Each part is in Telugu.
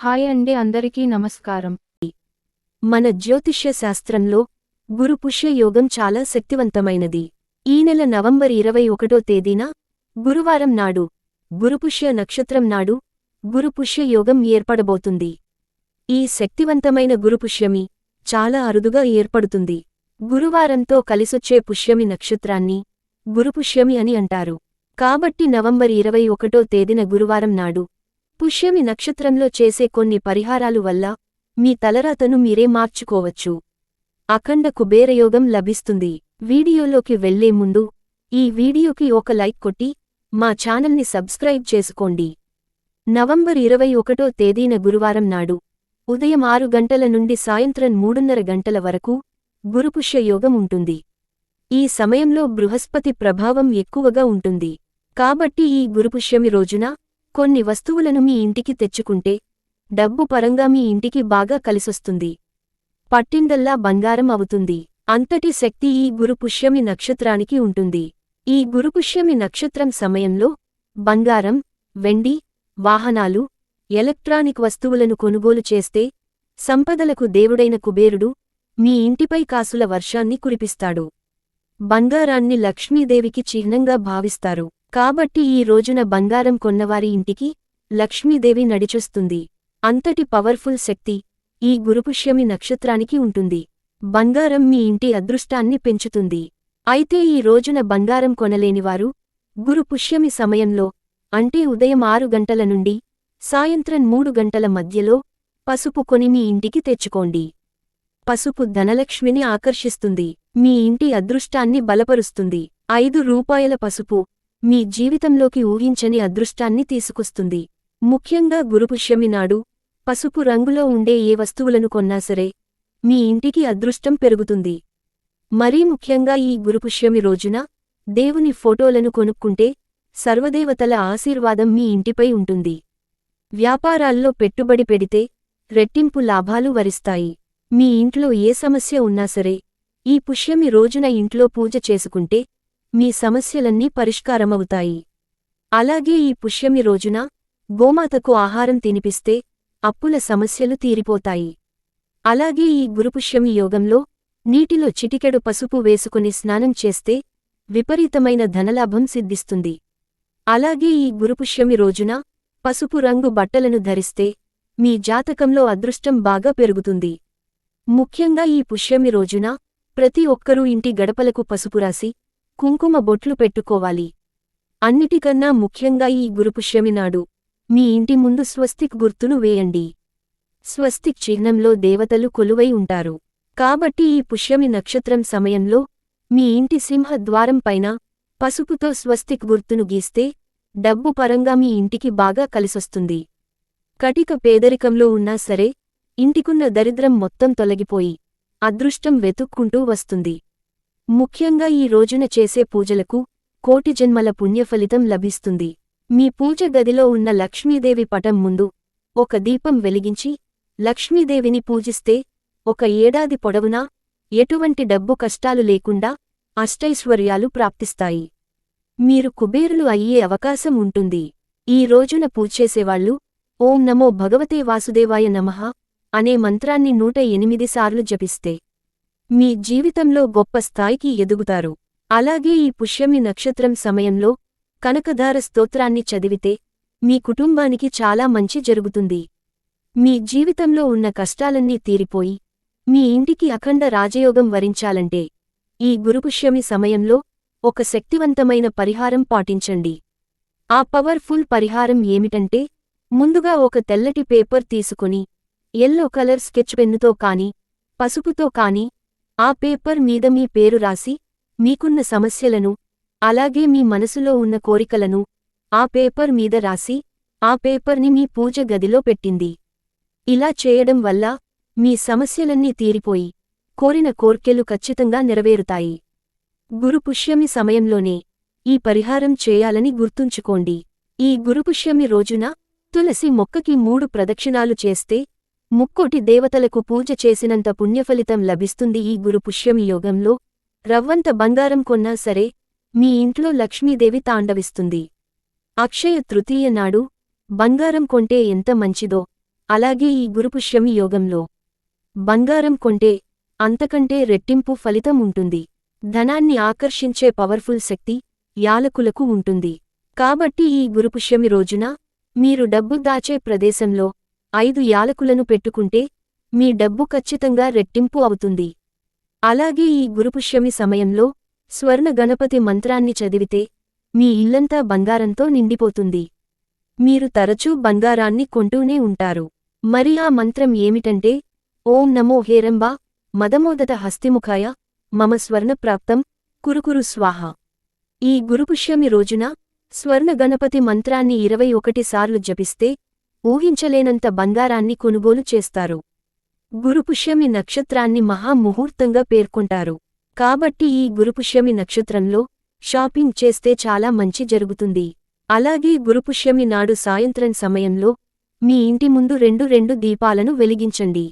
హాయ్ అండి, అందరికీ నమస్కారం. మన జ్యోతిష్య శాస్త్రంలో గురుపుష్య యోగం చాలా శక్తివంతమైనది. ఈ నెల నవంబర్ 21వ తేదీన గురువారం నాడు గురుపుష్య నక్షత్రం నాడు గురుపుష్య యోగం ఏర్పడబోతుంది. ఈ శక్తివంతమైన గురుపుష్యమి చాలా అరుదుగా ఏర్పడుతుంది. గురువారంతో కలిసొచ్చే పుష్యమి నక్షత్రాన్ని గురుపుష్యమి అని అంటారు. కాబట్టి నవంబర్ 21వ తేదీన గురువారం నాడు పుష్యమి నక్షత్రంలో చేసే కొన్ని పరిహారాలు వల్ల మీ తలరాతను మీరే మార్చుకోవచ్చు. అఖండ కుబేరయోగం లభిస్తుంది. వీడియోలోకి వెళ్లే ముందు ఈ వీడియోకి ఒక లైక్ కొట్టి మా ఛానల్ని సబ్స్క్రైబ్ చేసుకోండి. నవంబర్ 21వ తేదీన గురువారం నాడు ఉదయం 6 గంటల నుండి సాయంత్రం 3:30 గంటల వరకు గురుపుష్య యోగం ఉంటుంది. ఈ సమయంలో బృహస్పతి ప్రభావం ఎక్కువగా ఉంటుంది. కాబట్టి ఈ గురుపుష్యమి రోజున కొన్ని వస్తువులను మీ ఇంటికి తెచ్చుకుంటే డబ్బు పరంగా మీ ఇంటికి బాగా కలిసొస్తుంది. పట్టిందల్లా బంగారం అవుతుంది. అంతటి శక్తి ఈ గురుపుష్యమి నక్షత్రానికి ఉంటుంది. ఈ గురుపుష్యమి నక్షత్రం సమయంలో బంగారం, వెండి, వాహనాలు, ఎలక్ట్రానిక్ వస్తువులను కొనుగోలు చేస్తే సంపదలకు దేవుడైన కుబేరుడు మీ ఇంటిపై కాసుల వర్షాన్ని కురిపిస్తాడు. బంగారాన్ని లక్ష్మీదేవికి చిహ్నంగా భావిస్తారు. కాబట్టి ఈ రోజున బంగారం కొన్నవారి ఇంటికి లక్ష్మీదేవి నడిచొస్తుంది. అంతటి పవర్ఫుల్ శక్తి ఈ గురుపుష్యమి నక్షత్రానికి ఉంటుంది. బంగారం మీ ఇంటి అదృష్టాన్ని పెంచుతుంది. అయితే ఈ రోజున బంగారం కొనలేనివారు గురుపుష్యమి సమయంలో అంటే ఉదయం 6 గంటల నుండి సాయంత్రం 3 గంటల మధ్యలో పసుపు కొని మీ ఇంటికి తెచ్చుకోండి. పసుపు ధనలక్ష్మిని ఆకర్షిస్తుంది. మీ ఇంటి అదృష్టాన్ని బలపరుస్తుంది. 5 రూపాయల పసుపు మీ జీవితంలోకి ఊహించని అదృష్టాన్ని తీసుకొస్తుంది. ముఖ్యంగా గురుపుష్యమి నాడు పసుపు రంగులో ఉండే ఏ వస్తువులను కొన్నా సరే మీ ఇంటికి అదృష్టం పెరుగుతుంది. మరీ ముఖ్యంగా ఈ గురుపుష్యమి రోజున దేవుని ఫోటోలను కొనుక్కుంటే సర్వదేవతల ఆశీర్వాదం మీ ఇంటిపై ఉంటుంది. వ్యాపారాల్లో పెట్టుబడి పెడితే రెట్టింపు లాభాలు వరిస్తాయి. మీ ఇంట్లో ఏ సమస్య ఉన్నా సరే ఈ పుష్యమి రోజున ఇంట్లో పూజ చేసుకుంటే మీ సమస్యలన్నీ పరిష్కారమవుతాయి. అలాగే ఈ పుష్యమి రోజున గోమాతకు ఆహారం తినిపిస్తే అప్పుల సమస్యలు తీరిపోతాయి. అలాగే ఈ గురుపుష్యమి యోగంలో నీటిలో చిటికెడు పసుపు వేసుకుని స్నానం చేస్తే విపరీతమైన ధనలాభం సిద్ధిస్తుంది. అలాగే ఈ గురుపుష్యమి రోజున పసుపు రంగు బట్టలను ధరిస్తే మీ జాతకంలో అదృష్టం బాగా పెరుగుతుంది. ముఖ్యంగా ఈ పుష్యమి రోజున ప్రతి ఒక్కరూ ఇంటి గడపలకు పసుపు రాసి కుంకుమ బొట్లు పెట్టుకోవాలి. అన్నిటికన్నా ముఖ్యంగా ఈ గురుపుష్యమి నాడు మీ ఇంటి ముందు స్వస్తిక్ గుర్తును వేయండి. స్వస్తిక్ చిహ్నంలో దేవతలు కొలువై ఉంటారు. కాబట్టి ఈ పుష్యమి నక్షత్రం సమయంలో మీ ఇంటి సింహద్వారం పైన పసుపుతో స్వస్తిక్ గుర్తును గీస్తే డబ్బు పరంగా మీ ఇంటికి బాగా కలిసొస్తుంది. కటిక పేదరికంలో ఉన్నా సరే ఇంటికున్న దరిద్రం మొత్తం తొలగిపోయి అదృష్టం వెతుక్కుంటూ వస్తుంది. ముఖ్యంగా ఈ రోజున చేసే పూజలకు కోటి జన్మల పుణ్యఫలితం లభిస్తుంది. మీ పూజ గదిలో ఉన్న లక్ష్మీదేవి పటం ముందు ఒక దీపం వెలిగించి లక్ష్మీదేవిని పూజిస్తే 1 ఏడాది పొడవునా ఎటువంటి డబ్బు కష్టాలు లేకుండా అష్టైశ్వర్యాలు ప్రాప్తిస్తాయి. మీరు కుబేరులు అయ్యే అవకాశం ఉంటుంది. ఈ రోజున పూజచేసేవాళ్లు ఓం నమో భగవతే వాసుదేవాయ నమః అనే మంత్రాన్ని 108 సార్లు జపిస్తే మీ జీవితంలో గొప్ప స్థాయికి ఎదుగుతారు. అలాగే ఈ పుష్యమి నక్షత్రం సమయంలో కనకధార స్తోత్రాన్ని చదివితే మీ కుటుంబానికి చాలా మంచి జరుగుతుంది. మీ జీవితంలో ఉన్న కష్టాలన్నీ తీరిపోయి మీ ఇంటికి అఖండ రాజయోగం వరించాలంటే ఈ గురుపుష్యమి సమయంలో ఒక శక్తివంతమైన పరిహారం పాటించండి. ఆ పవర్ఫుల్ పరిహారం ఏమిటంటే ముందుగా ఒక తెల్లటి పేపర్ తీసుకుని యెల్లో కలర్ స్కెచ్ పెన్నుతో కాని పసుపుతో కాని ఆ పేపర్ మీద మీ పేరు రాసి మీకున్న సమస్యలను అలాగే మీ మనసులో ఉన్న కోరికలను ఆ పేపర్ మీద రాసి ఆ పేపర్ని మీ పూజ గదిలో పెట్టింది. ఇలా చేయడం వల్ల మీ సమస్యలన్నీ తీరిపోయి కోరిన కోర్కెలు ఖచ్చితంగా నెరవేరుతాయి. గురుపుష్యమి సమయంలోనే ఈ పరిహారం చేయాలని గుర్తుంచుకోండి. ఈ గురుపుష్యమి రోజున తులసి మొక్కకి 3 ప్రదక్షిణాలు చేస్తే ముక్కోటి దేవతలకు పూజ చేసినంత పుణ్యఫలితం లభిస్తుంది. ఈ గురుపుష్యమి యోగంలో రవ్వంత బంగారం కొన్నా సరే మీ ఇంట్లో లక్ష్మీదేవి తాండవిస్తుంది. అక్షయ తృతీయ నాడు బంగారం కొంటే ఎంత మంచిదో అలాగే ఈ గురుపుష్యమి యోగంలో బంగారం కొంటే అంతకంటే రెట్టింపు ఫలితం ఉంటుంది. ధనాన్ని ఆకర్షించే పవర్ఫుల్ శక్తి యాలకులకు ఉంటుంది. కాబట్టి ఈ గురుపుష్యమి రోజున మీరు డబ్బు దాచే ప్రదేశంలో 5 యాలకులను పెట్టుకుంటే మీ డబ్బు ఖచ్చితంగా రెట్టింపు అవుతుంది. అలాగే ఈ గురుపుష్యమి సమయంలో స్వర్ణ గణపతి మంత్రాన్ని చదివితే మీ ఇల్లంతా బంగారంతో నిండిపోతుంది. మీరు తరచూ బంగారాన్ని కొంటూనే ఉంటారు. మరి ఆ మంత్రం ఏమిటంటే ఓం నమో హేరంబా మదమోదత హస్తిముఖాయ మమ స్వర్ణప్రాప్తం కురుకురు స్వాహ. ఈ గురుపుష్యమి రోజున స్వర్ణ గణపతి మంత్రాన్ని 21 సార్లు జపిస్తే ఊహించలేనంత బంగారాన్ని కొనుగోలు చేస్తారు. గురుపుష్యమి నక్షత్రాన్ని మహాముహూర్తంగా పేర్కొంటారు. కాబట్టి ఈ గురుపుష్యమి నక్షత్రంలో షాపింగ్ చేస్తే చాలా మంచి జరుగుతుంది. అలాగే గురుపుష్యమి నాడు సాయంత్రం సమయంలో మీ ఇంటి ముందు 2 దీపాలను వెలిగించండి.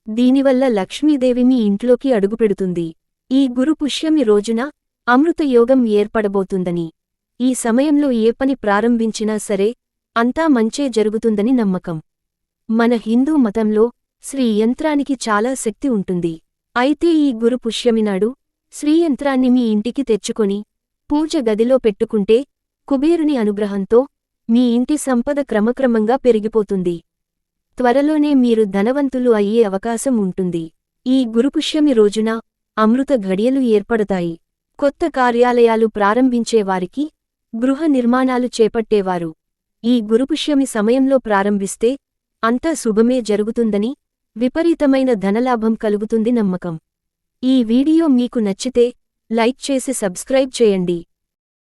దీనివల్ల లక్ష్మీదేవి మీ ఇంట్లోకి అడుగుపెడుతుంది. ఈ గురుపుష్యమి రోజున అమృతయోగం ఏర్పడబోతుందని, ఈ సమయంలో ఏ పని ప్రారంభించినా సరే అంతా మంచే జరుగుతుందని నమ్మకం. మన హిందూ మతంలో శ్రీయంత్రానికి చాలా శక్తి ఉంటుంది. అయితే ఈ గురుపుష్యమి నాడు శ్రీయంత్రాన్ని మీ ఇంటికి తెచ్చుకొని పూజ గదిలో పెట్టుకుంటే కుబేరుని అనుగ్రహంతో మీ ఇంటి సంపద క్రమక్రమంగా పెరిగిపోతుంది. త్వరలోనే మీరు ధనవంతులు అయ్యే అవకాశం ఉంటుంది. ఈ గురుపుష్యమి రోజున అమృత ఘడియలు ఏర్పడతాయి. కొత్త కార్యాలయాలు ప్రారంభించేవారికి, గృహ నిర్మాణాలు చేపట్టేవారు ఈ గురుపుష్యమి సమయంలో ప్రారంభిస్తే అంతా శుభమే జరుగుతుందని, విపరీతమైన ధనలాభం కలుగుతుంది నమ్మకం. ఈ వీడియో మీకు నచ్చితే లైక్ చేసి సబ్స్క్రైబ్ చేయండి.